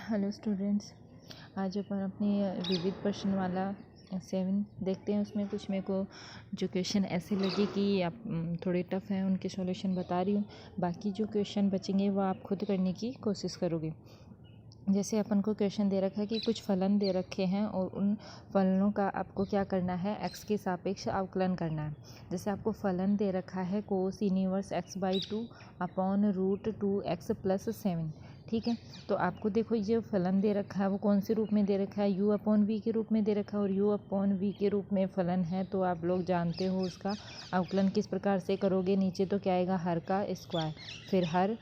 Hello students, आज अपन अपनी विविध प्रश्न वाला 7 देखते हैं। उसमें कुछ मेरे को जो क्वेश्चन ऐसे लगे कि आप थोड़े टफ हैं, उनके सॉल्यूशन बता रही हूँ। बाकी जो क्वेश्चन बचेंगे वो आप खुद करने की कोशिश करोगे। जैसे अपन को क्वेश्चन दे रखा है कि कुछ फलन दे रखे हैं और उन फलनों का आपको क्या करना है, x के सापेक्ष अवकलन करना है। जैसे आपको फलन दे रखा है cos inverse x/2 upon √2x + 7। ठीक है, तो आपको देखो ये फलन दे रखा है वो कौन से रूप में दे रखा है, u/v के रूप में दे रखा है। और u/v के रूप में फलन है तो आप लोग जानते हो उसका अवकलन किस प्रकार से करोगे। नीचे तो क्या आएगा, हर का स्क्वायर, फिर हर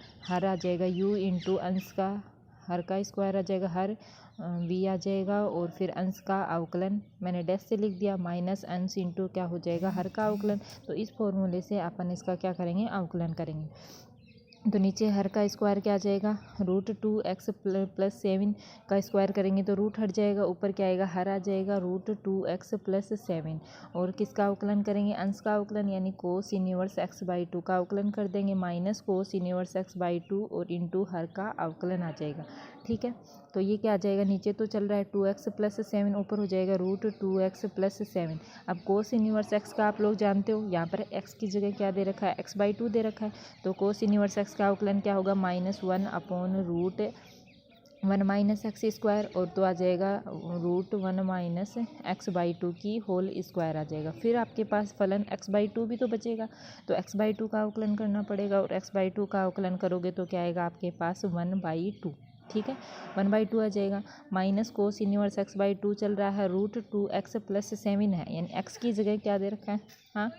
आ जाएगा u इंटू अंश का हर का स्क्वायर आ जाएगा, हर v आ जाएगा, और फिर अंश का अवकलन मैंने डैश से लिख दिया, माइनस अंश इंटू क्या हो जाएगा, हर का अवकलन। तो इस फॉर्मूले से अपन इसका क्या करेंगे, अवकलन करेंगे। तो नीचे हर का स्क्वायर क्या आ जाएगा, √2x + 7 का स्क्वायर करेंगे तो रूट हट जाएगा, ऊपर क्या आएगा, हर आ जाएगा √2x + 7। और किसका अवकलन करेंगे, अंश का अवकलन, यानी कोस इनवर्स x/2 का अवकलन कर देंगे, माइनस कोस इनवर्स x/2 और इंटू हर का अवकलन आ जाएगा। ठीक है, तो ये क्या आ जाएगा, नीचे तो चल रहा है 2x + 7, ऊपर हो जाएगा √2x + 7। अब कोस इनवर्स x का आप लोग जानते हो, यहाँ पर x की जगह क्या दे रखा है, x/2 दे रखा है। तो कोस इनवर्स x का अवकलन क्या होगा, -1 अपॉन √1 - x², और तो आ जाएगा √1 - x/2 की होल स्क्वायर आ जाएगा। फिर आपके पास फलन x/2 भी तो बचेगा, तो x/2 का अवकलन करना पड़ेगा, और x/2 का अवकलन करोगे तो क्या आएगा आपके पास 1/2। ठीक है, 1/2 आ जाएगा। माइनस कोस इनवर्स x/2 चल रहा है, √2x + 7 है, यानी x की जगह क्या दे रखा है, हाँ,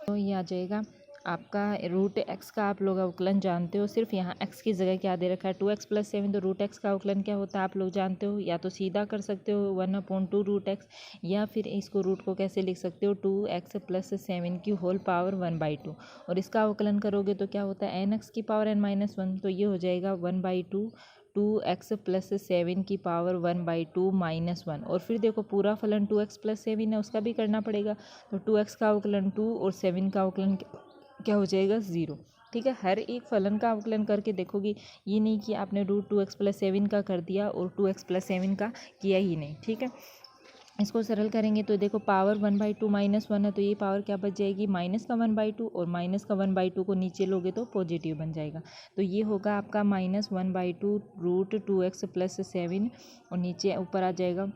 तो ये आ जाएगा आपका √x का आप लोग अवकलन जानते हो। सिर्फ यहाँ x की जगह क्या दे रखा है, 2x + 7। तो √x का अवकलन क्या होता है आप लोग जानते हो, या तो सीधा कर सकते हो 1/2 √x, या फिर इसको रूट को कैसे लिख सकते हो, 2x + 7 की होल पावर 1/2। और इसका अवकलन करोगे तो क्या होता है, nx की पावर n-1, तो ये हो जाएगा 1/2 2x + 7 की पावर 1/2 -1। और फिर देखो पूरा फलन 2x + 7 है, उसका भी करना पड़ेगा। तो 2x का अवकलन 2 और 7 का अवकलन क्या हो जाएगा, 0। ठीक है, हर एक फलन का अवकलन करके देखोगी, ये नहीं कि आपने √2x + 7 का कर दिया और 2x + 7 का किया ही नहीं। ठीक है, इसको सरल करेंगे तो देखो पावर 1/2 -1 है, तो ये पावर क्या बच जाएगी, माइनस का 1/2, और माइनस का 1/2 को नीचे लोगे तो पॉजिटिव बन जाएगा। तो ये होगा आपका -1/2 √2x + 7, और नीचे ऊपर आ जाएगा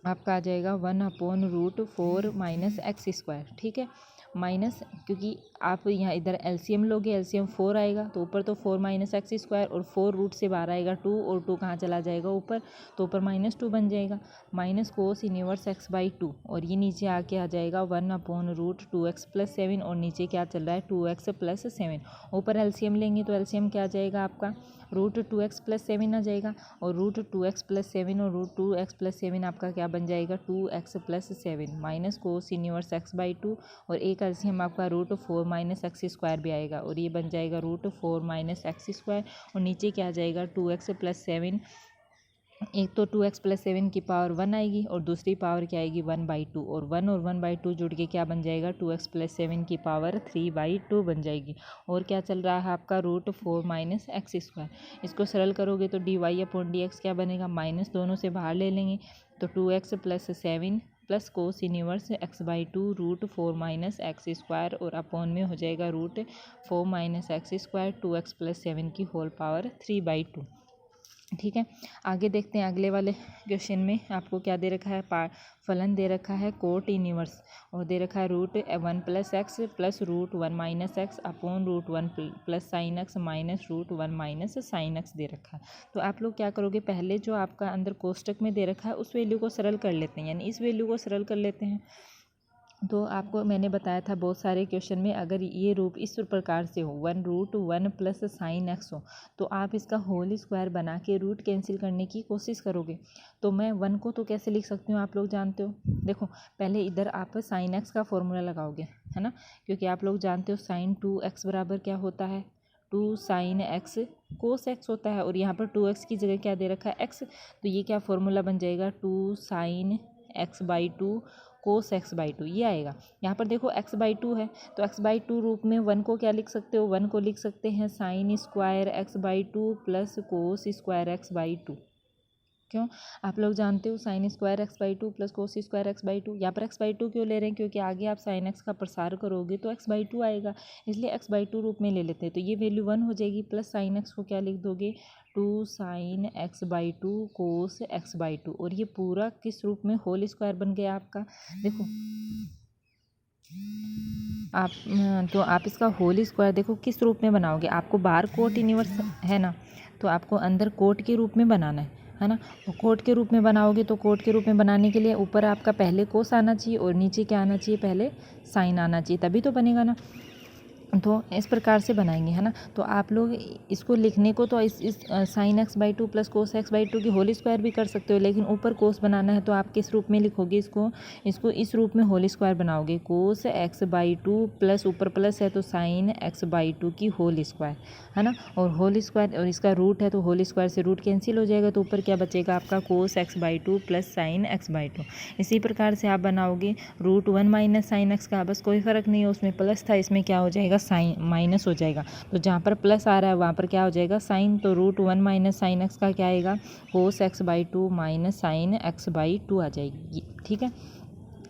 आपका आ जाएगा 1/√4 - x²। ठीक है, माइनस, क्योंकि आप यहाँ इधर एलसीएम लोगे, एलसीएम 4 आएगा, तो ऊपर तो 4 - x², और 4 रूट से बाहर आएगा 2, और 2 कहाँ चला जाएगा ऊपर, तो ऊपर -2 बन जाएगा, माइनस कोस इनवर्स x/2, और ये नीचे आके आ जाएगा 1/√2x + 7, और नीचे क्या चल रहा है, 2x + 7। ऊपर एलसीएम लेंगे तो एलसीएम क्या आ जाएगा आपका, √2x + 7 आ जाएगा, और √2x + 7 और √2x + 7 आपका क्या बन जाएगा, 2x + 7 minus cos inverse x/2, और एक एलसीएम आपका √4 - x² भी आएगा, और ये बन जाएगा √4 - x², और नीचे क्या आ जाएगा 2x + 7। एक तो 2x + 7 की पावर 1 आएगी, और दूसरी पावर क्या आएगी, 1/2, और 1 और 1/2 जुड़ के क्या बन जाएगा, 2x + 7 की पावर 3/2 बन जाएगी। और क्या चल रहा है आपका, √4 - x²। इसको सरल करोगे तो dy/dx क्या बनेगा, माइनस दोनों से बाहर ले लेंगे, तो 2x + 7 plus cos inverse x/2 √4 - x², और अपॉन में हो जाएगा √4 - x², 2x + 7 की होल पावर 3/2। ठीक है, आगे देखते हैं अगले वाले क्वेश्चन में आपको क्या दे रखा है, फलन दे रखा है कोट इनवर्स, और दे रखा है √1 + x + √1 - x upon √1 + sin x minus √1 - sin x दे रखा है। तो आप लोग क्या करोगे, पहले जो आपका अंदर कोष्टक में दे रखा है उस वैल्यू को सरल कर लेते हैं, यानी इस वैल्यू को सरल कर लेते हैं। तो आपको मैंने बताया था बहुत सारे क्वेश्चन में अगर ये रूप इस प्रकार से हो, 1√1 + sin x हो, तो आप इसका होल स्क्वायर बना के रूट कैंसिल करने की कोशिश करोगे। तो मैं 1 को तो कैसे लिख सकती हूँ आप लोग जानते हो, देखो पहले इधर आप sin x का फॉर्मूला लगाओगे, है ना, क्योंकि आप लोग जानते हो sin 2x बराबर क्या होता है, 2 sin x cos x होता है, और यहाँ पर 2x की जगह क्या दे रखा है, x, तो ये क्या फॉर्मूला बन जाएगा, 2 sin x/2 cos x by to, ये आएगा। यहाँ पर देखो एक्स बाई टू है तो एक्स बाई टू रूप में 1 को क्या लिख सकते हो, 1 को लिख सकते हैं sine square x by two plus cos square x by to. क्यों, आप लोग जानते हो sine square x by two plus cos square x by to. यहाँ पर एक्स बाई टू क्यों ले रहे हैं, क्योंकि आगे आप साइन एक्स का प्रसार करोगे तो एक्स बाई टू आएगा, इसलिए एक्स बाई टू रूप में ले लेते हैं। तो ये वैल्यू 1 हो जाएगी, प्लस साइन एक्स को क्या लिख दोगे, 2 sign x by to cos x by to. और ये पूरा किस रूप में, होल स्क्वायर बन गया आपका। देखो आप तो आप इसका होल स्क्वायर देखो किस रूप में बनाओगे, आपको बाहर कोट इनवर्स है ना, तो आपको अंदर कोट के रूप में बनाना है ना। तो कोट के रूप में बनाओगे तो कोट के रूप में बनाने के लिए ऊपर आपका पहले कोस आना चाहिए और नीचे क्या आना चाहिए, पहले साइन आना चाहिए, तभी तो बनेगा ना। तो इस प्रकार से बनाएंगे, है ना। तो आप लोग इसको लिखने को तो इस sign x by two plus cos x by to की होल स्क्वायर भी कर सकते हो, लेकिन ऊपर कोस बनाना है तो आप किस रूप में लिखोगे, इसको इस रूप में होल स्क्वायर बनाओगे, कोस एक्स बाई टू प्लस ऊपर प्लस है तो साइन एक्स बाई टू की होल स्क्वायर, है ना। और होल स्क्वायर और इसका रूट है तो होल स्क्वायर से रूट कैंसिल हो जाएगा, तो ऊपर क्या बचेगा आपका, कोस x by two plus sine x by to. इसी प्रकार से आप बनाओगे रूट 1 माइनस साइन एक्स का, बस कोई फ़र्क नहीं है, उसमें प्लस था इसमें क्या हो जाएगा, साइन माइनस हो जाएगा। तो जहाँ पर प्लस आ रहा है वहाँ पर क्या हो जाएगा, साइन। तो रूट 1 माइनस साइन एक्स का क्या आएगा, cos x by two minus sine x by two आ जाएगी। ठीक है,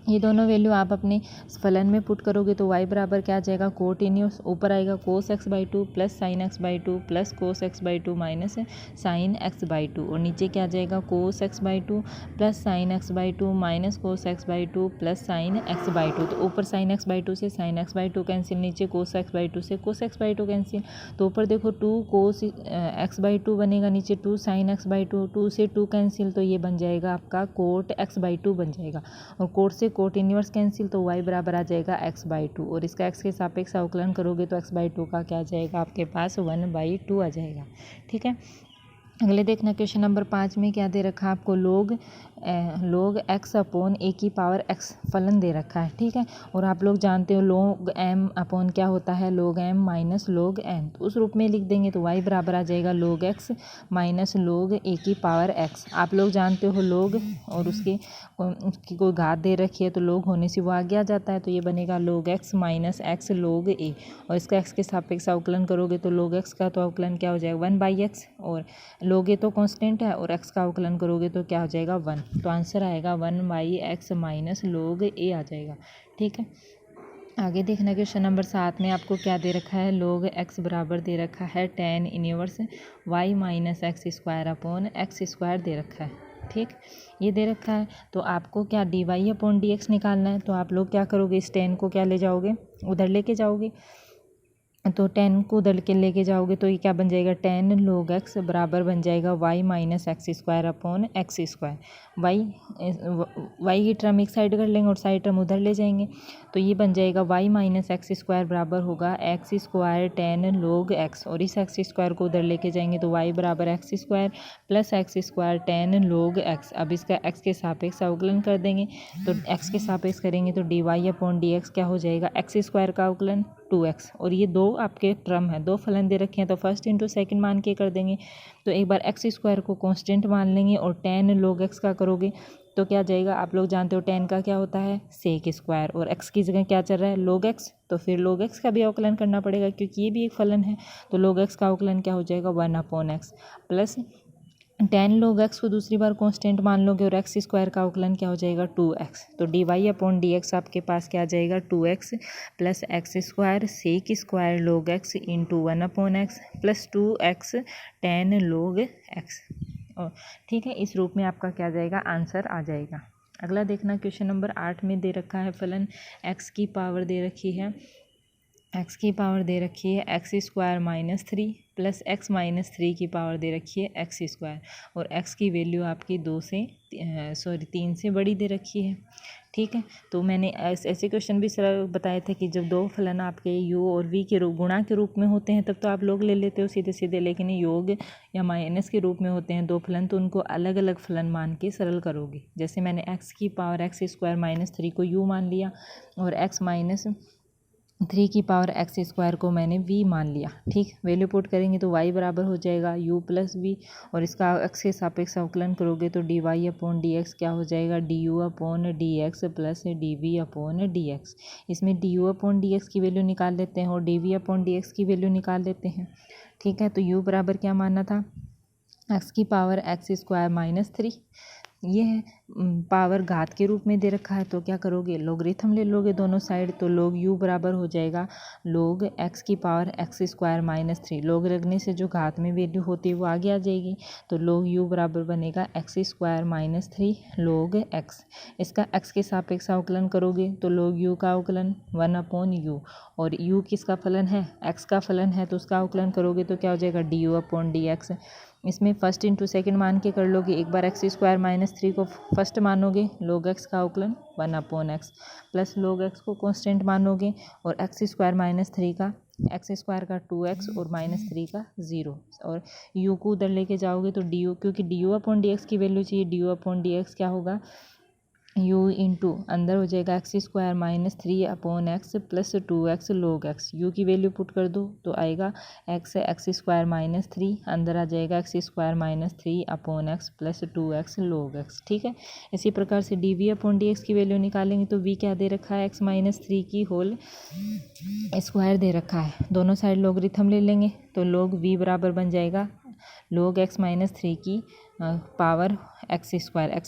ये दोनों वैल्यू आप अपने फलन में पुट करोगे तो y बराबर क्या आ जाएगा, कोट इन्यूस, ऊपर आएगा cos x by two plus sine x by two plus cos x by two minus sine x by to, और नीचे क्या आ जाएगा, कोस x by two plus sine x by two minus cos x by two plus sine x by to. तो ऊपर sign x by to से sign x by to cancel, नीचे कोस x by to से कोस एक्स बाई टू कैंसिल। तो ऊपर देखो 2 कोस x by to बनेगा, नीचे 2 साइन एक्स बाई टू, 2 से 2 कैंसिल, तो ये बन जाएगा आपका कोट एक्स बाई टू बन जाएगा। और कोट से कोट इनवर्स कैंसिल, तो y बराबर आ जाएगा x बाई टू, और इसका x के सापेक्ष अवकलन करोगे तो x बाई टू का क्या आ जाएगा आपके पास, 1 बाई टू आ जाएगा। ठीक है, अगले देखना क्वेश्चन नंबर 5 में क्या दे रखा है आपको, लोग x अपॉन a की पावर x फलन दे रखा है। ठीक है, और आप लोग जानते हो लोग m अपॉन क्या होता है, लोग m माइनस लोग n, तो उस रूप में लिख देंगे तो y बराबर आ जाएगा लोग x माइनस लोग a की पावर x। आप लोग जानते हो लोग और उसकी कोई घात दे रखी है तो लोग होने से वो आगे आ जाता है, तो ये बनेगा लोग x माइनस x लोग a, और इसका x के सापेक्ष अवकलन करोगे तो लोग x का तो अवकलन क्या हो जाएगा, 1 बाई एक्स, और लोग ए तो कांस्टेंट है और x का अवकलन करोगे तो क्या हो जाएगा, 1। तो आंसर आएगा 1 बाई एक्स माइनस लोग ए आ जाएगा। ठीक है, आगे देखना क्वेश्चन नंबर 7 में आपको क्या दे रखा है, लोग x बराबर दे रखा है tan inverse y minus x square upon x square दे रखा है। ठीक, ये दे रखा है तो आपको क्या d Y upon D x निकालना है। तो आप लोग क्या करोगे, इस tan को क्या ले जाओगे, उधर लेके जाओगे, तो 10 को उधर के लेके जाओगे तो ये क्या बन जाएगा, 10 log x बराबर बन जाएगा y minus x square upon x square. y की टर्म एक साइड कर लेंगे और साइड टर्म उधर ले जाएंगे, तो ये बन जाएगा y माइनस एक्स स्क्वायर बराबर होगा एक्स स्क्वायर 10 log x, और इस एक्स स्क्वायर को उधर लेके जाएंगे तो y बराबर x square plus x square 10 log x। अब इसका x के सापेक्ष अवकलन कर देंगे, तो x के सापेक्ष करेंगे तो D Y upon D x क्या हो जाएगा, एक्स स्क्वायर का अवकलन 2x, और ये दो आपके टर्म है, दो फलन दे रखे हैं तो फर्स्ट इंटू सेकंड मान के कर देंगे। तो एक बार एक्स स्क्वायर को कांस्टेंट मान लेंगे और 10 log x का करोगे तो क्या जाएगा, आप लोग जानते हो 10 का क्या होता है, सेक स्क्वायर, और x की जगह क्या चल रहा है, log x, तो फिर log x का भी अवकलन करना पड़ेगा क्योंकि ये भी एक फलन है। तो log x का अवकलन क्या हो जाएगा, 1 upon x plus 10 log x को दूसरी बार कांस्टेंट मान लोगे और एक्स स्क्वायर का अवकलन क्या हो जाएगा, 2x। तो D Y upon D x आपके पास क्या आ जाएगा, 2x plus x square sec square log x into 1 upon x plus 2x 10 log x। और ठीक है, इस रूप में आपका क्या जाएगा, आंसर आ जाएगा। अगला देखना क्वेश्चन नंबर 8 में दे रखा है फलन x की पावर दे रखी है, x की पावर दे रखी है x square minus 3 plus x minus 3 की पावर दे रखी है एक्स स्क्वायर, और x की वैल्यू आपकी 3 से बड़ी दे रखी है। ठीक है, तो मैंने ऐसे क्वेश्चन भी सर बताए थे कि जब दो फलन आपके u और v के गुणा के रूप में होते हैं तब तो आप लोग ले लेते हो सीधे सीधे, लेकिन योग या माइनस के रूप में होते हैं दो फलन तो उनको अलग अलग फलन मान के सरल करोगे। जैसे मैंने x की पावर एक्स स्क्वायर माइनस 3 को u मान लिया और x माइनस 3 की पावर एक्स स्क्वायर को मैंने v मान लिया। ठीक, वैल्यू पुट करेंगे तो y बराबर हो जाएगा u प्लस वी, और इसका x के सापेक्ष अवकलन करोगे तो D Y upon D x क्या हो जाएगा, d u upon D x plus d v upon D x. इसमें d u upon D x की वैल्यू निकाल लेते हैं और d v upon D x की वैल्यू निकाल लेते हैं। ठीक है, तो u बराबर क्या मानना था, x की पावर एक्स स्क्वायर माइनस 3। ये है पावर घात के रूप में दे रखा है, तो क्या करोगे, लोगरिथम ले लोगे दोनों साइड, तो log u बराबर हो जाएगा log x की power x square minus 3। log लगने से जो घात में वैल्यू होती है वो आगे आ जाएगी, तो log u बराबर बनेगा x square minus 3 log x। इसका x के सापेक्ष अवकलन करोगे तो log u का अवकलन 1 अपॉन u, और u किसका फलन है, x का फलन है, तो उसका अवकलन करोगे तो क्या हो जाएगा, d u upon D x. इसमें फर्स्ट इंटू सेकेंड मान के कर लोगे, एक बार एक्स स्क्वायर माइनस 3 को फर्स्ट मानोगे, log x का अवकलन 1 upon x, plus log x को कांस्टेंट मानोगे और एक्स स्क्वायर माइनस 3 का एक्स स्क्वायर का 2x और माइनस 3 का 0, और u को उधर लेके जाओगे तो डी यू, क्योंकि D u upon D x की वैल्यू चाहिए, D u upon D x क्या होगा, u इंटू अंदर हो जाएगा x square minus 3 upon x plus 2x log x। u की वैल्यू पुट कर दो तो आएगा एक्स स्क्वायर माइनस 3, अंदर आ जाएगा x square minus 3 upon x plus 2x log x। ठीक है, इसी प्रकार से d v upon D x की वैल्यू निकालेंगे तो v क्या दे रखा है, x माइनस 3 की होल स्क्वायर दे रखा है। दोनों साइड लोगरिथम ले लेंगे तो log v बराबर बन जाएगा log x माइनस 3 की पावर एक्स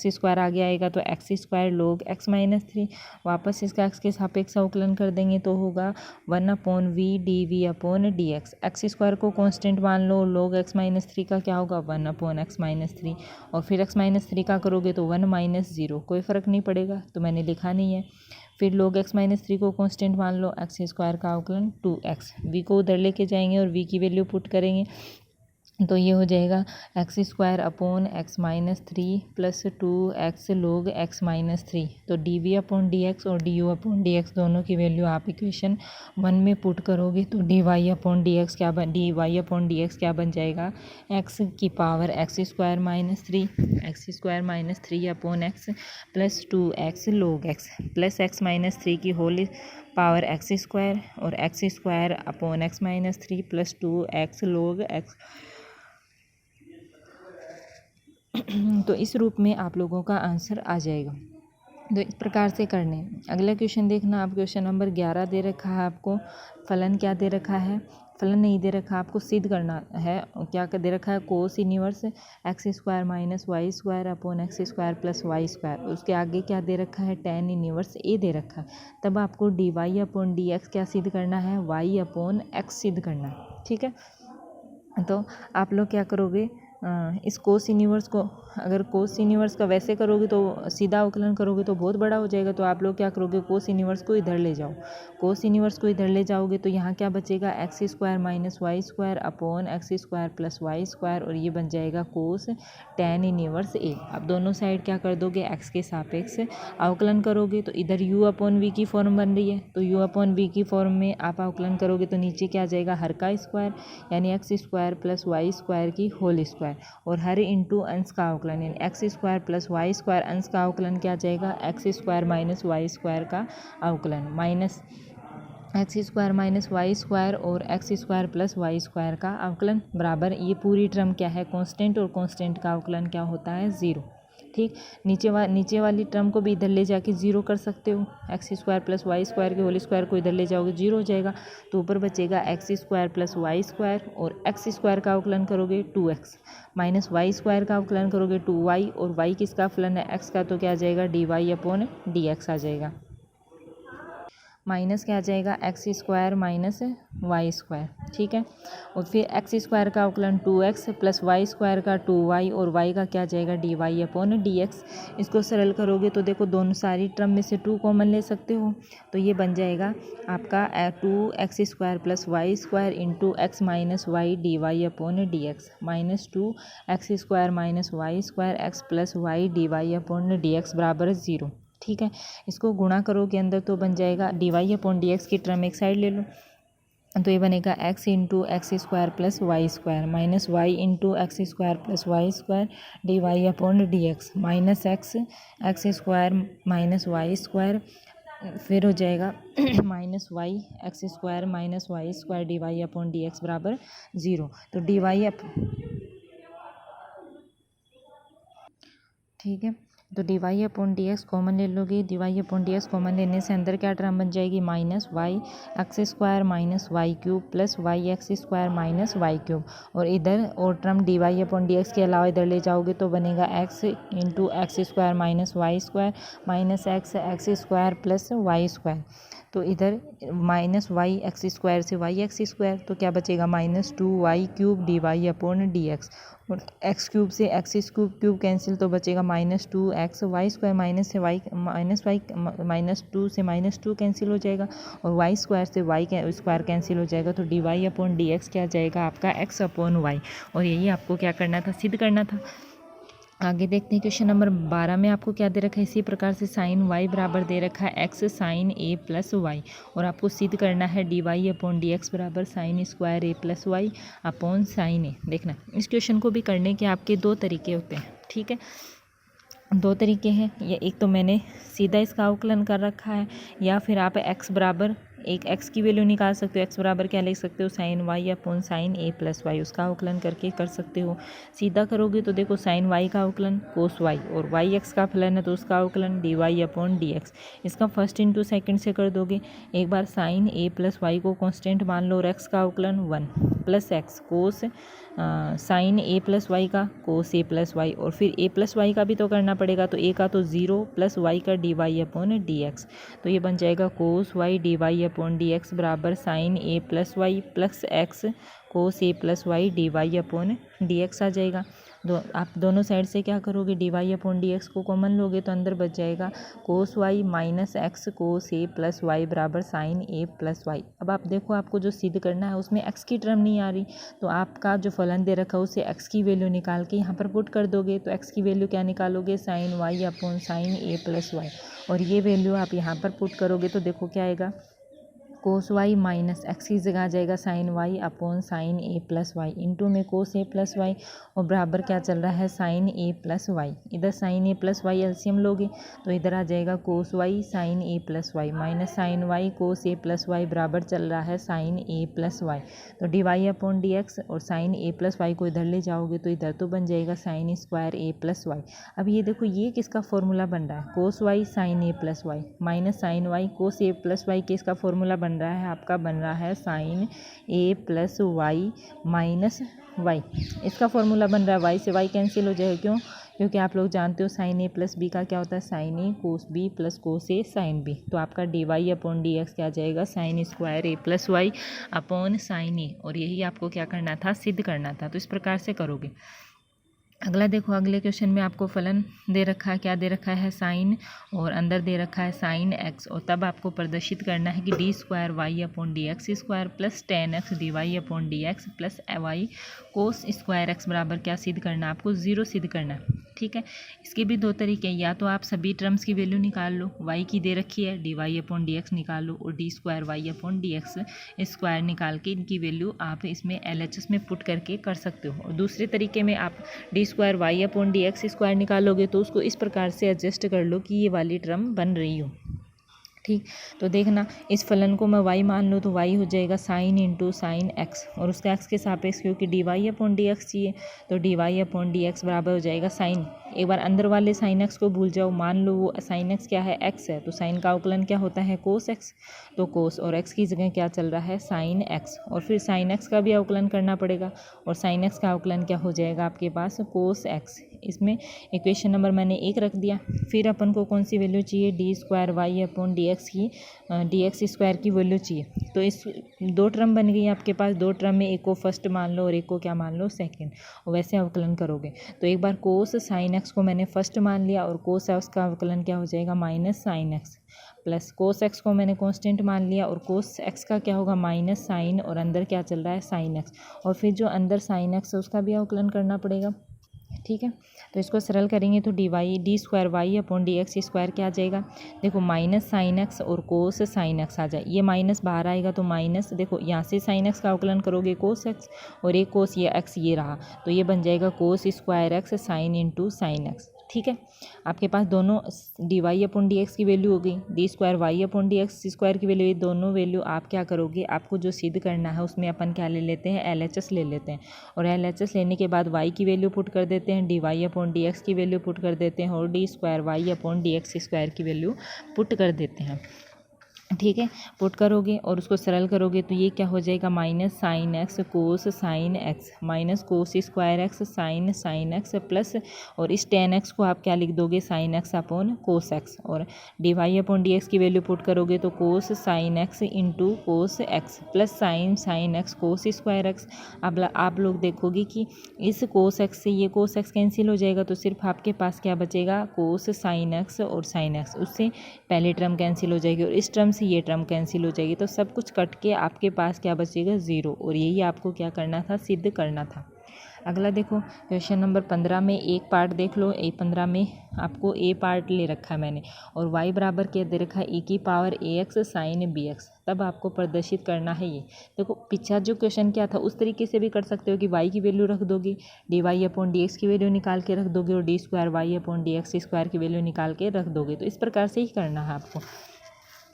स्क्वायर आगे आएगा तो x square log x minus 3, वापस इसका x के सापेक्ष अवकलन कर देंगे तो होगा 1 upon v d v upon D x. X square को कांस्टेंट मान लो, log x माइनस 3 का क्या होगा, 1 अपॉन एक्स माइनस 3, और फिर x माइनस 3 का करोगे तो 1 माइनस 0, कोई फ़र्क नहीं पड़ेगा तो मैंने लिखा नहीं है। फिर log x माइनस 3 को कांस्टेंट मान लो, एक्स स्क्वायर का अवकलन 2x, v को उधर लेके जाएंगे और v की वैल्यू पुट करेंगे तो ये हो जाएगा x square upon x minus 3 plus 2x log x minus 3। तो d v upon D x और d u upon D x दोनों की वैल्यू आप इक्वेशन 1 में पुट करोगे तो D Y upon D x क्या बन जाएगा, x की power x square minus 3 upon x plus 2x log x plus x minus 3 की होल पावर एक्स स्क्वायर और x square upon x minus 3 plus 2x log x। तो इस रूप में आप लोगों का आंसर आ जाएगा। तो इस प्रकार से करने। अगला क्वेश्चन देखना, आप क्वेश्चन नंबर 11 दे रखा है आपको, फलन क्या दे रखा है, फलन नहीं दे रखा, आपको सिद्ध करना है। क्या दे रखा है, cos inverse x square minus Y square upon x square plus y square, उसके आगे क्या दे रखा है, टेन इनवर्स ए दे रखा है। तब आपको d Y upon D x क्या सिद्ध करना है, वाई अपॉन एक्स सिद्ध करना है। ठीक है, तो आप लोग क्या करोगे, इस कोस इनवर्स को, अगर कोस इनवर्स का वैसे करोगे तो सीधा अवकलन करोगे तो बहुत बड़ा हो जाएगा, तो आप लोग क्या करोगे, कोस इनवर्स को इधर ले जाओ। कोस इनवर्स को इधर ले जाओगे तो यहाँ क्या बचेगा, x square minus Y square upon x square plus y square, और ये बन जाएगा कोस टेन इनवर्स ए। अब दोनों साइड क्या कर दोगे, एक्स के सापेक्ष अवकलन करोगे तो इधर यू अपॉन वी की फॉर्म बन रही है, तो यू अपॉन वी की फॉर्म में आप अवकलन करोगे तो नीचे क्या आ जाएगा, हर का स्क्वायर यानी x square plus y square की होल स्क्वायर, और हर इंटू अंश का अवकलन यानी x square plus y square, अंश का अवकलन क्या जाएगा, x square minus Y square का अवकलन, minus x square minus Y square और x square plus y square का अवकलन बराबर, ये पूरी टर्म क्या है, कांस्टेंट, और कांस्टेंट का अवकलन क्या होता है, 0। ठीक, नीचे वाली टर्म को भी इधर ले जाके 0 कर सकते हो, x square plus y square के होल स्क्वायर को इधर ले जाओगे 0 हो जाएगा, तो ऊपर बचेगा x square plus y square, और एक्स स्क्वायर का अवकलन करोगे 2x माइनस वाई स्क्वायर का अवकलन करोगे 2y, और y किसका फलन है, x का, तो क्या आ जाएगा, D Y upon D X आ जाएगा, माइनस क्या आ जाएगा, x square minus Y square. ठीक है, और फिर एक्स स्क्वायर का अवकलन 2x प्लस वाई स्क्वायर का 2y, और y का क्या आ जाएगा, D Y upon D x. इसको सरल करोगे तो देखो दोनों सारी टर्म में से 2 कॉमन ले सकते हो, तो ये बन जाएगा आपका 2x square plus y square into x minus y D Y upon D x, minus 2x square minus Y square x plus Y D Y upon D x बराबर 0। ठीक है, इसको गुणा करोगे अंदर तो बन जाएगा D Y upon D x की टर्म एक साइड ले लो, तो ये बनेगा x into x square plus y square minus y into x square plus y square d Y upon D x, minus x square minus Y square फिर हो जाएगा minus y x square minus Y square d Y upon D x बराबर 0। तो D y ठीक है, तो D Y upon D x common ले लोगे। D Y upon D x common लेने से अंदर क्या टर्म बन जाएगी, minus y x square minus y cube plus y x square minus y cube. और इधर और term d Y upon D x के अलावा इधर ले जाओगे तो बनेगा x into x square minus Y square minus x square plus y square. तो इधर माइनस वाई एक्स स्क्वायर से वाई एक्स स्क्वायर, तो क्या बचेगा minus 2y cube d Y upon D x. और एक्स क्यूब से एक्स क्यूब कैंसिल, तो बचेगा minus 2x y square minus से वाई माइनस 2 से माइनस 2 कैंसिल हो जाएगा और वाई स्क्वायर से वाई स्क्वायर कैंसिल हो जाएगा। तो D Y upon D x क्या जाएगा आपका x अपॉन वाई। और यही आपको क्या करना था, सिद्ध करना था। आगे देखते हैं क्वेश्चन नंबर 12 में आपको क्या दे रखा है, इसी प्रकार से साइन वाई बराबर दे रखा है एक्स साइन ए प्लस वाई। और आपको सिद्ध करना है d Y upon D x बराबर sine square A plus y upon sine a. देखना इस क्वेश्चन को भी करने के आपके दो तरीके होते हैं, ठीक है, दो तरीके हैं। या एक तो मैंने सीधा इसका अवकलन कर रखा है, या फिर आप एक्स बराबर एक एक्स की वैल्यू निकाल सकते हो। एक्स बराबर क्या लिख सकते हो, साइन वाई अपॉन साइन ए प्लस वाई, उसका अवकलन करके कर सकते हो। सीधा करोगे तो देखो साइन वाई का अवकलन कोस वाई और वाई एक्स का फलन है तो उसका अवकलन d Y upon D x. इसका फर्स्ट इंटू सेकेंड से कर दोगे। एक बार साइन ए प्लस वाई को कॉन्स्टेंट मान लो और एक्स का अवकलन 1 प्लस एक्स कोस साइन ए प्लस वाई का कोस ए प्लस वाई। और फिर ए प्लस वाई का भी तो करना पड़ेगा, तो ए का तो 0 प्लस वाई का D Y upon D X. तो ये बन जाएगा cos Y D Y upon D x बराबर sine A plus Y plus x cos A plus Y D Y upon D X आ जाएगा। आप दोनों साइड से क्या करोगे, D Y upon D X को कॉमन लोगे तो अंदर बच जाएगा cos Y minus X cos A plus Y बराबर साइन ए प्लस वाई। अब आप देखो आपको जो सिद्ध करना है उसमें एक्स की टर्म नहीं आ रही, तो आपका जो फलन दे रखा है उसे एक्स की वैल्यू निकाल के यहाँ पर पुट कर दोगे। तो एक्स की वैल्यू क्या निकालोगे, साइन वाई अपॉन साइन ए प्लस वाई। और ये वैल्यू आप यहाँ पर पुट करोगे तो देखो क्या आएगा, कोस वाई माइनस एक्स की जगह आ जाएगा साइन वाई अपॉन साइन ए प्लस वाई इंटू में कोस ए प्लस वाई और बराबर क्या चल रहा है साइन ए प्लस वाई। इधर साइन ए प्लस वाई एलसीएम लोगे तो इधर आ जाएगा cos Y sine A plus Y minus sine Y cos A plus Y बराबर चल रहा है साइन ए प्लस वाई। तो D Y upon D x और साइन ए प्लस वाई को इधर ले जाओगे तो इधर तो बन जाएगा साइन स्क्वायर ए प्लस वाई। अब ये देखो ये किसका फॉर्मूला बन रहा है, cos Y sine A plus Y minus sine Y cos A plus Y के इसका फॉर्मूला बन रहा है, आपका बन रहा है साइन ए प्लस वाई माइनस वाई। इसका फॉर्मूला बन रहा है, वाई से वाई कैंसिल हो जाएगा, क्यों, क्योंकि आप लोग जानते हो साइन ए प्लस बी का क्या होता है, sine a cos b plus cos a sine b. तो आपका d Y upon D x क्या आ जाएगा, sine square A plus y upon sine a. और यही आपको क्या करना था, सिद्ध करना था। तो इस प्रकार से करोगे। अगला देखो, अगले क्वेश्चन में आपको फलन दे रखा है, क्या दे रखा है, साइन और अंदर दे रखा है साइन एक्स। और तब आपको प्रदर्शित करना है कि d square Y upon D x square plus ten x d Y upon D x plus y cos square x बराबर क्या सिद्ध करना है, आपको 0 सिद्ध करना है। ठीक है, इसके भी दो तरीके हैं, या तो आप सभी टर्म्स की वैल्यू निकाल लो, वाई की दे रखी है d Y upon D x निकाल लो और d square Y upon D x square निकाल के इनकी वैल्यू आप इसमें LHS में पुट करके कर सकते हो। और दूसरे तरीके में आप d square Y upon D x square निकालोगे तो उसको इस प्रकार से एडजस्ट कर लो कि ये वाली टर्म बन रही हो। ठीक, तो देखना इस फलन को मैं y मान लूँ तो y हो जाएगा साइन इंटू साइन एक्स और उसका x के सापेक्ष, क्योंकि d Y upon D x चाहिए तो D Y upon D x बराबर हो जाएगा साइन। एक बार अंदर वाले साइन एक्स को भूल जाओ, मान लो वो साइन एक्स क्या है, x है, तो साइन का अवकलन क्या होता है, कोस एक्स। तो कोस और x की जगह क्या चल रहा है, साइन एक्स। और फिर साइन एक्स का भी अवकलन करना पड़ेगा और साइन एक्स का अवकलन क्या हो जाएगा आपके पास, कोस एक्स। इसमें इक्वेशन नंबर मैंने 1 रख दिया। फिर अपन को कौन सी वैल्यू चाहिए, d square Y upon D x की डी एक्स स्क्वायर की वैल्यू चाहिए। तो इस दो टर्म बन गई आपके पास, दो टर्म में एक को फर्स्ट मान लो और एक को क्या मान लो, सेकंड। और वैसे अवकलन करोगे तो एक बार कोस साइन एक्स को मैंने फर्स्ट मान लिया और कोस एक्स का अवकलन क्या हो जाएगा, minus sine X plus cos x को मैंने कांस्टेंट मान लिया और कोस एक्स का क्या होगा, माइनस साइन और अंदर क्या चल रहा है, साइन एक्स। और फिर जो अंदर साइन एक्स है उसका भी अवकलन करना पड़ेगा। ठीक है, तो इसको सरल करेंगे तो D square Y upon D x square क्या आ जाएगा, देखो माइनस साइन एक्स और कोस साइन एक्स आ जाए। ये माइनस बाहर आएगा तो माइनस, देखो यहाँ से साइन एक्स का अवकलन करोगे कोस एक्स और एक कोस ये एक्स ये रहा, तो ये बन जाएगा cos square x sine into sine x. ठीक है। आपके पास दोनों d Y upon D x की वैल्यू हो गई, d square Y upon D x square की वैल्यू, ये दोनों वैल्यू आप क्या करोगे, आपको जो सिद्ध करना है उसमें अपन क्या ले लेते हैं, एल एच एस ले लेते हैं। और एल एच एस लेने के बाद वाई की वैल्यू पुट कर देते हैं, d Y upon D x की वैल्यू पुट कर देते हैं और d square Y upon D x square की वैल्यू पुट कर देते हैं। ठीक है, पुट करोगे और उसको सरल करोगे तो ये क्या हो जाएगा, minus sine X cos sine X minus cos square x sine X plus, और इस टेन एक्स को आप क्या लिख दोगे, sine X upon cos X, और D Y upon D x की वैल्यू पुट करोगे तो cos sine X into cos X plus sine X cos square X. अब आप लोग देखोगे कि इस कोस एक्स से ये कोस एक्स कैंसिल हो जाएगा, तो सिर्फ आपके पास क्या बचेगा, कोस साइन एक्स और साइन एक्स, उससे पहली टर्म कैंसिल हो जाएगी और इस टर्म से ये टर्म कैंसिल हो जाएगी, तो सब कुछ कट के आपके पास क्या बचेगा, ज़ीरो। और यही आपको क्या करना था, सिद्ध करना था। अगला देखो क्वेश्चन नंबर 15 में एक पार्ट देख लो। A15 में आपको ए पार्ट ले रखा है मैंने और y बराबर क्या दे रखा है, e की पावर ax साइन bx। तब आपको प्रदर्शित करना है ये। देखो पीछा जो क्वेश्चन क्या था उस तरीके से भी कर सकते हो कि y की वैल्यू रख दोगे, d Y upon D x की वैल्यू निकाल के रख दोगे और d square Y upon D x square की वैल्यू निकाल के रख दोगे। तो इस प्रकार से ही करना है आपको।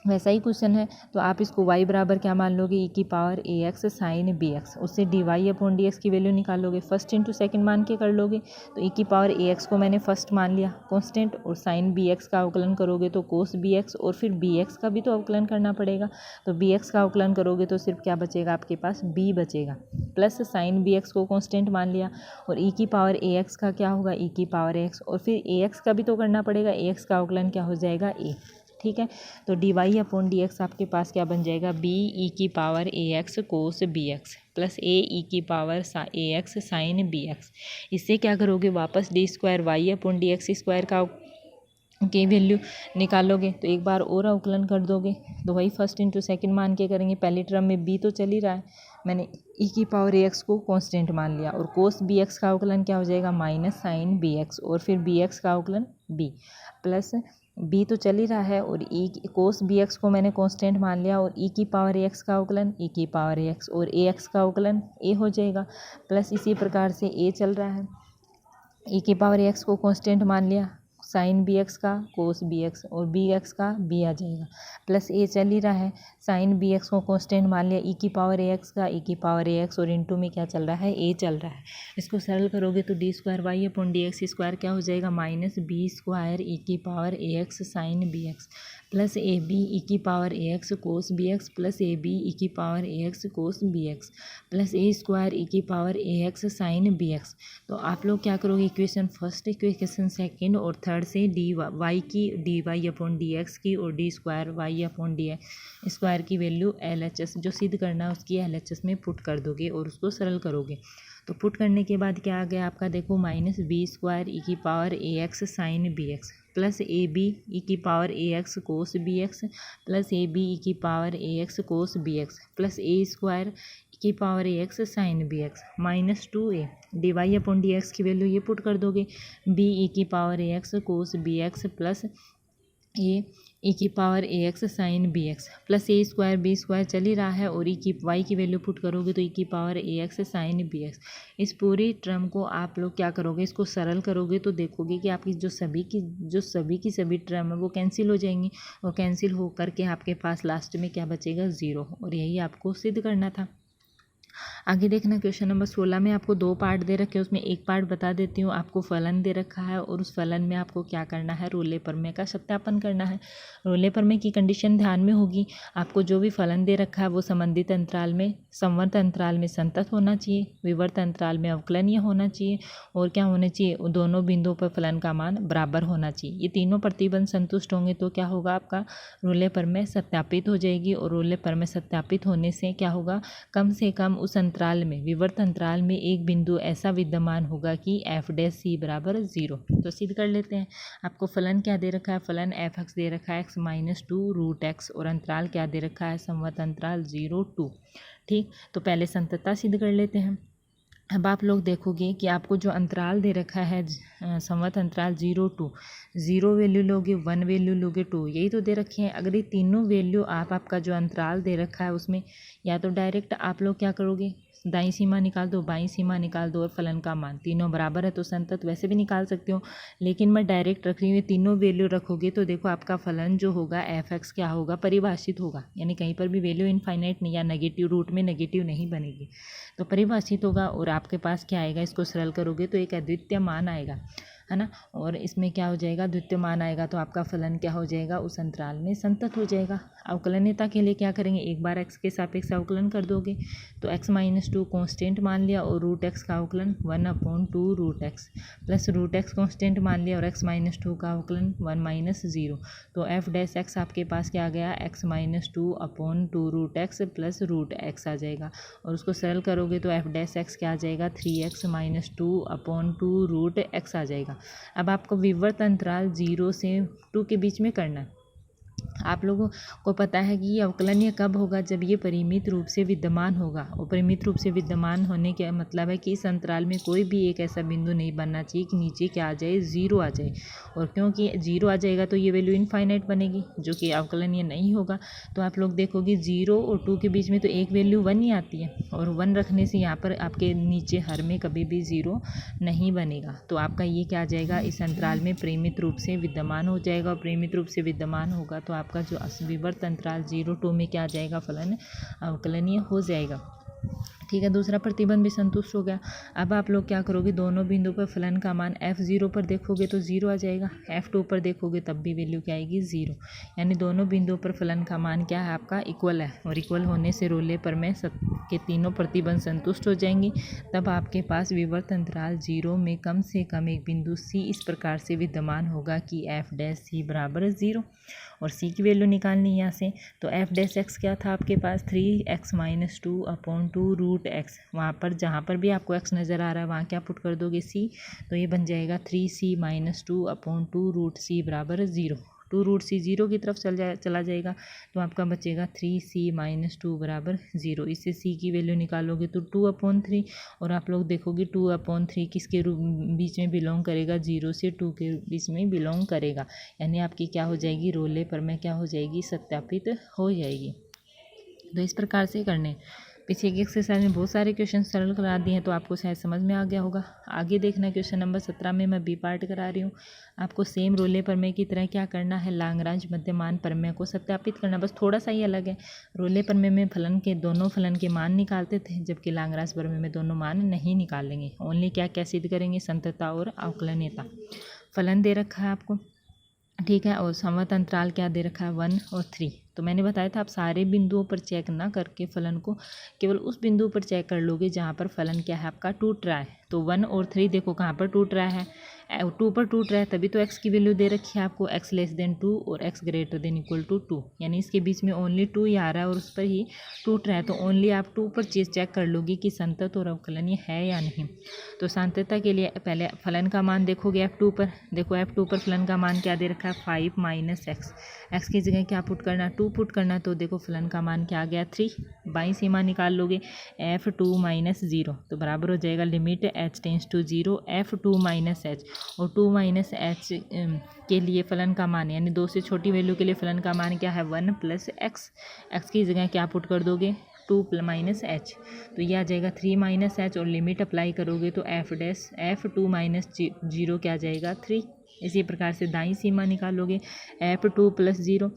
वैसा ही क्वेश्चन है तो आप इसको y बराबर क्या मान लोगे, e की पावर ax साइन bx, उससे d Y upon D x की वैल्यू निकालोगे, फर्स्ट इंटू सेकंड मान के कर लोगे। तो e की पावर ax को मैंने फर्स्ट मान लिया कांस्टेंट, और साइन bx का अवकलन करोगे तो कोस bx, और फिर bx का भी तो अवकलन करना पड़ेगा। तो bx का अवकलन करोगे तो सिर्फ क्या बचेगा आपके पास, b बचेगा, प्लस साइन bx को कांस्टेंट मान लिया, और e की पावर ax का क्या होगा, e की पावर ax, और फिर ax का भी तो करना पड़ेगा, ax का अवकलन क्या हो जाएगा, a। ठीक है, तो D Y upon D x आपके पास क्या बन जाएगा, बी ई की power A X cos B X plus A E की power A X sine B X. इससे क्या करोगे, वापस D square Y upon D x square का की वैल्यू निकालोगे, तो एक बार और अवकलन कर दोगे। तो वही फर्स्ट इंटू सेकंड मान के करेंगे। पहली टर्म में बी तो चल ही रहा है, मैंने ई की पावर ए एक्स को कांस्टेंट मान लिया, और कोस बी एक्स का अवकलन क्या हो जाएगा, माइनस साइन बी एक्स, और फिर बी एक्स का अवकलन बी, प्लस बी तो चल ही रहा है और ई कोस बी एक्स को मैंने कांस्टेंट मान लिया, और ई की पावर ए एक्स का अवकलन ई की पावर ए एक्स, और ए एक्स का अवकलन ए हो जाएगा, प्लस इसी प्रकार से ए चल रहा है, ई की पावर ए एक्स को कांस्टेंट मान लिया, साइन बी एक्स का कोस बी एक्स, और बी एक्स का बी आ जाएगा, प्लस ए चल ही रहा है, साइन बी एक्स को कांस्टेंट मान लिया, ई की पावर ए एक्स का ई की पावर ए एक्स, और इनटू में क्या चल रहा है, ए चल रहा है। इसको सरल करोगे तो D square Y upon D x square क्या हो जाएगा, माइनस बी स्क्वायर ई की power A X sine B X plus A B E की power A X cos B X plus A B E की power A X cos B X plus A square E की power A X sine B X. तो आप लोग क्या करोगे, equation first, equation second और third से D y की d Y upon D x की और d square Y upon d square की वैल्यू एल एच एस जो सिद्ध करना है उसकी एल एच एस में पुट कर दोगे और उसको सरल करोगे। तो पुट करने के बाद क्या आ गया आपका, देखो माइनस बी स्क्वायर ई की power A X sine B X plus A B E की power A X cos B X plus A B E की power A X cos B X plus A square E की power A X sine B X minus 2a D Y upon D x की value ये put कर दोगे, B E की power A X cos B X plus A E की power A X sine B X plus A square B square चल ही रहा है, और ई की वाई की वैल्यू पुट करोगे तो ई की power A X sine B x. इस पूरी टर्म को आप लोग क्या करोगे, इसको सरल करोगे तो देखोगे कि आपकी जो सभी की सभी टर्म है वो कैंसिल हो जाएंगी, और कैंसिल हो करके आपके पास लास्ट में क्या बचेगा, ज़ीरो। और यही आपको सिद्ध करना था। आगे देखना क्वेश्चन नंबर 16 में आपको दो पार्ट दे रखे हैं, उसमें एक पार्ट बता देती हूँ। आपको फलन दे रखा है और उस फलन में आपको क्या करना है, रोले प्रमेय का सत्यापन करना है। रोले प्रमेय की कंडीशन ध्यान में होगी, आपको जो भी फलन दे रखा है वो संबंधित अंतराल में संवर्त अंतराल में संतत होना चाहिए, विवर्त अंतराल में अवकलनीय होना चाहिए, और क्या होना चाहिए, दोनों बिंदुओं पर फलन का मान बराबर होना चाहिए। ये तीनों प्रतिबंध संतुष्ट होंगे तो क्या होगा, आपका रोले प्रमेय सत्यापित हो जाएगी। और रोले प्रमेय सत्यापित होने से क्या होगा, कम से कम उस अंतराल में विवर्त अंतराल में एक बिंदु ऐसा विद्यमान होगा कि एफ डैश सी बराबर 0। तो सिद्ध कर लेते हैं। आपको फलन क्या दे रखा है, फलन एफ एक्स दे रखा है एक्स माइनस 2 रूट एक्स, और अंतराल क्या दे रखा है, संवर्त अंतराल 0-2। ठीक, तो पहले संततता सिद्ध कर लेते हैं। अब आप लोग देखोगे कि आपको जो अंतराल दे रखा है संवर्त अंतराल 0-2, 0 वैल्यू लोगे, 1 वैल्यू लोगे, 2, यही तो दे रखे हैं। अगर ये तीनों वैल्यू आपका जो अंतराल दे रखा है उसमें, या तो डायरेक्ट आप लोग क्या करोगे, दाईं सीमा निकाल दो, बाईं सीमा निकाल दो और फलन का मान तीनों बराबर है तो संतत वैसे भी निकाल सकते हो, लेकिन मैं डायरेक्ट रख रही हूँ। तीनों वैल्यू रखोगे तो देखो आपका फलन जो होगा एफ एक्स क्या होगा, परिभाषित होगा, यानी कहीं पर भी वैल्यू इनफाइनाइट नहीं या नेगेटिव रूट में नेगेटिव नहीं बनेगी, तो परिभाषित होगा। और आपके पास क्या आएगा, इसको सरल करोगे तो एक अद्वितीय मान आएगा, है ना। और इसमें क्या हो जाएगा, द्वितीय मान आएगा तो आपका फलन क्या हो जाएगा, उस अंतराल में संतत हो जाएगा। अवकलनीयता के लिए क्या करेंगे, एक बार x के सापेक्ष अवकलन कर दोगे तो x-2 कांस्टेंट मान लिया और रूट x का अवकलन 1/2 root x plus root x constant मान लिया और x-2 का अवकलन 1-0, तो f डैश x आपके पास क्या आ गया, x-2/2 root x plus root x आ जाएगा। और उसको सरल करोगे तो f डैश x क्या आ जाएगा, 3x-2/2 रूट x आ जाएगा। अब आपको विवर्त अंतराल 0 से 2 के बीच में करना है। आप लोगों को पता है कि ये अवकलनीय कब होगा, जब ये परिमित रूप से विद्यमान होगा। और परिमित रूप से विद्यमान होने का मतलब है कि इस अंतराल में कोई भी एक ऐसा बिंदु नहीं बनना चाहिए कि नीचे क्या आ जाए, 0 आ जाए। और क्योंकि 0 आ जाएगा तो ये वैल्यू इनफाइनाइट बनेगी, जो कि अवकलनीय नहीं होगा। तो आप लोग देखोगे 0 और 2 के बीच में तो एक वैल्यू 1 ही आती है, और 1 रखने से यहाँ पर आपके नीचे हर में कभी भी 0 नहीं बनेगा। तो आपका ये क्या आ जाएगा, इस अंतराल में परिमित रूप से विद्यमान हो जाएगा। और परिमित रूप से विद्यमान होगा तो आपका जो विवर्त अंतराल 0-2 में क्या आ जाएगा, फलन अवकलनीय हो जाएगा। ठीक है, दूसरा प्रतिबंध भी संतुष्ट हो गया। अब आप लोग क्या करोगे, दोनों बिंदु पर फलन का मान f0 पर देखोगे तो 0 आ जाएगा, f2 पर देखोगे तब भी वैल्यू क्या आएगी, 0। यानी दोनों बिंदुओं पर फलन का मान क्या है, आपका इक्वल है। और इक्वल होने से रोले पर में के तीनों प्रतिबंध संतुष्ट हो जाएंगी। तब आपके पास विवर्त अंतराल 0 में कम से कम एक बिंदु C इस प्रकार से विद्यमान होगा कि f डैश C बराबर 0। और C की वैल्यू निकालनी है यहाँ से, तो f डैश x क्या था आपके पास, 3x-2/2 रूट x। वहाँ पर जहाँ पर भी आपको x नज़र आ रहा है वहाँ क्या पुट कर दोगे, C, तो ये बन जाएगा 3c-2/2 रूट C बराबर 0। 2 रूट C 0 की तरफ चला जाएगा तो आपका बचेगा 3c-2 बराबर 0। इससे C की वैल्यू निकालोगे तो 2/3। और आप लोग देखोगे 2/3 किसके बीच में बिलोंग करेगा, 0 से 2 के बीच में बिलोंग करेगा। यानी आपकी क्या हो जाएगी, रोले पर में क्या हो जाएगी, सत्यापित हो जाएगी। तो इस प्रकार से करने पीछे की एक्सरसाइज में बहुत सारे क्वेश्चन सरल करा दिए हैं, तो आपको शायद समझ में आ गया होगा। आगे देखना क्वेश्चन नंबर 17 में मैं बी पार्ट करा रही हूँ। आपको सेम रोले प्रमेय की तरह क्या करना है, लाग्रांज मध्यमान प्रमेय को सत्यापित करना, बस थोड़ा सा ही अलग है। रोले प्रमेय में फलन के दोनों फलन के मान निकालते थे, जबकि लाग्रांज प्रमेय में दोनों मान नहीं निकालेंगे। ओनली क्या क्या सिद्ध करेंगे, संततता और अवकलनीयता। फलन दे रखा है आपको, ठीक है, और समवर्त अंतराल क्या दे रखा है, 1 और 3। तो मैंने बताया था आप सारे बिंदुओं पर चेक ना करके फलन को केवल उस बिंदु पर चेक कर लोगे जहाँ पर फलन क्या है, आपका टूट रहा है। तो 1 और 3 देखो कहाँ पर टूट रहा है, 2 पर टूट रहा है, तभी तो x की वैल्यू दे रखी है आपको, x लेस देन 2 और x greater than equal to 2। यानी इसके बीच में ओनली 2 ही आ रहा है और उस पर ही टूट रहा है। तो ओनली आप 2 पर चीज़ चेक कर लोगे कि संतत और अवकलनीय है या नहीं। तो संततता के लिए पहले फलन का मान देखोगे f2 पर। देखो f2 पर फलन का मान क्या दे रखा है, 5 - x। x की जगह क्या पुट करना, 2 पुट करना। तो देखो फलन का मान क्या आ गया, 3। बाईं सीमा निकाल लोगे, f2 - 0 तो बराबर हो जाएगा limit h tends to 0 f2 - h। और 2 - h के लिए फलन का मान यानी 2 से छोटी वैल्यू के लिए फलन का मान क्या है, 1 + x। x की जगह क्या पुट कर दोगे, 2 - h, तो ये आ जाएगा 3 - h। और लिमिट अप्लाई करोगे तो f2 - 0 क्या आ जाएगा, 3। इसी प्रकार से दाईं सीमा निकालोगे, f2 + 0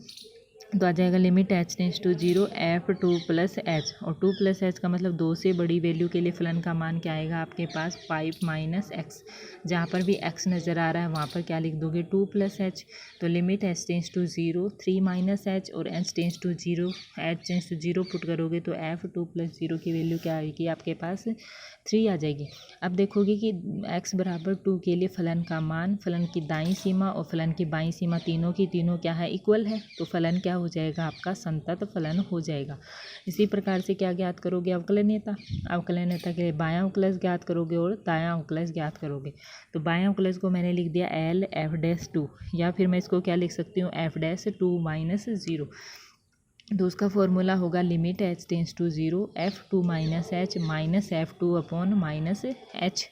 तो आ जाएगा limit h tends to 0 f2 + h। और 2 + h का मतलब 2 से बड़ी वैल्यू के लिए फलन का मान क्या आएगा आपके पास, 5 - x। जहाँ पर भी x नज़र आ रहा है वहाँ पर क्या लिख दोगे, 2 + h। तो limit h tends to 0 3 - h और h टेंस टू 0 पुट करोगे तो f2 + 0 की वैल्यू क्या आएगी आपके पास, 3 आ जाएगी। अब देखोगे कि x बराबर 2 के लिए फलन का मान, फलन की दाईं सीमा और फलन की बाईं सीमा तीनों की तीनों क्या है, इक्वल है। तो फलन क्या हो जाएगा आपका, संतत फलन हो जाएगा। इसी प्रकार से क्या ज्ञात करोगे, अवकलनीयता। अवकलनीयता के लिए बायां अवकलज ज्ञात करोगे और दायां अवकलज ज्ञात करोगे। तो बायां अवकलज को मैंने लिख दिया l f'2, या फिर मैं इसको क्या लिख सकती हूँ, f'2 - 0। तो उसका फॉर्मूला होगा limit h tends to 0 f2 - h minus f2 - h।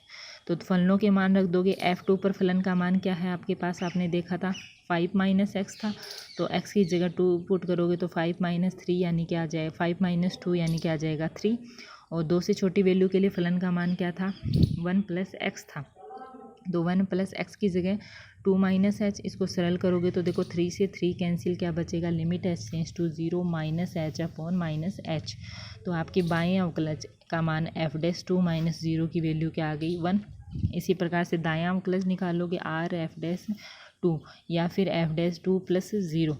तो फलनों के मान रख दोगे, f2 पर फलन का मान क्या है आपके पास, आपने देखा था 5 - x था। तो x की जगह 2 पुट करोगे तो 5 - 3 यानी क्या आ जाएगा, 5 - 2 यानी क्या आ जाएगा, 3। और 2 से छोटी वैल्यू के लिए फलन का मान क्या था, 1 + x था। तो 1 + x की जगह 2 - h, इसको सरल करोगे तो देखो 3 से 3 कैंसिल, क्या बचेगा, limit h tends to 0 -h/-h। तो आपके बाएं अवकलज का मान f'(2 - 0) की वैल्यू क्या आ गई, 1। इसी प्रकार से दायां अवकलज निकालोगे r(f'2) या फिर f'2 + 0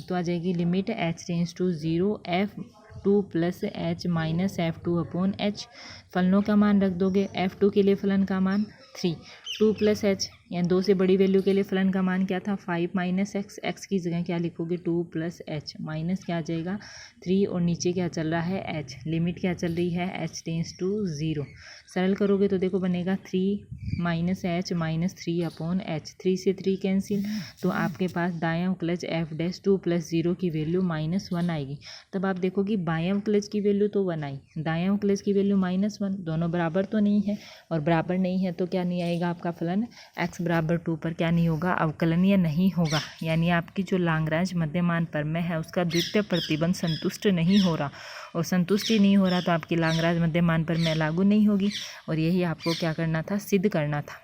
तो आ जाएगी limit h tends to 0 f2 + h -f2/h। फलनों का मान रख दोगे, f2 के लिए फलन का मान 3, 2 + h यानी 2 से बड़ी वैल्यू के लिए फलन का मान क्या था, 5 - x, x की जगह क्या लिखोगे, 2 + h माइनस क्या आ जाएगा 3, और नीचे क्या चल रहा है, h, लिमिट क्या चल रही है, h टेंड्स टू 0। सरल करोगे तो देखो बनेगा 3 - h -3/h, 3 से 3 कैंसिल, तो आपके पास दायां अवकलज f'(2 + 0) की वैल्यू -1 आएगी। तब आप देखो कि बायां अवकलज की वैल्यू तो 1 आई, दायां अवकलज की वैल्यू -1, दोनों बराबर तो नहीं है, और बराबर नहीं है तो क्या नहीं आएगा आपका फलन, x = 2 पर क्या नहीं होगा, अवकलनीय नहीं होगा। यानी आपकी जो लाग्रांज मध्यमान प्रमेय है उसका द्वितीय प्रतिबंध संतुष्ट नहीं हो रहा, और संतुष्टि नहीं हो रहा तो आपकी लाग्रांज मध्यमान प्रमेय लागू नहीं होगी, और यही आपको क्या करना था, सिद्ध करना था।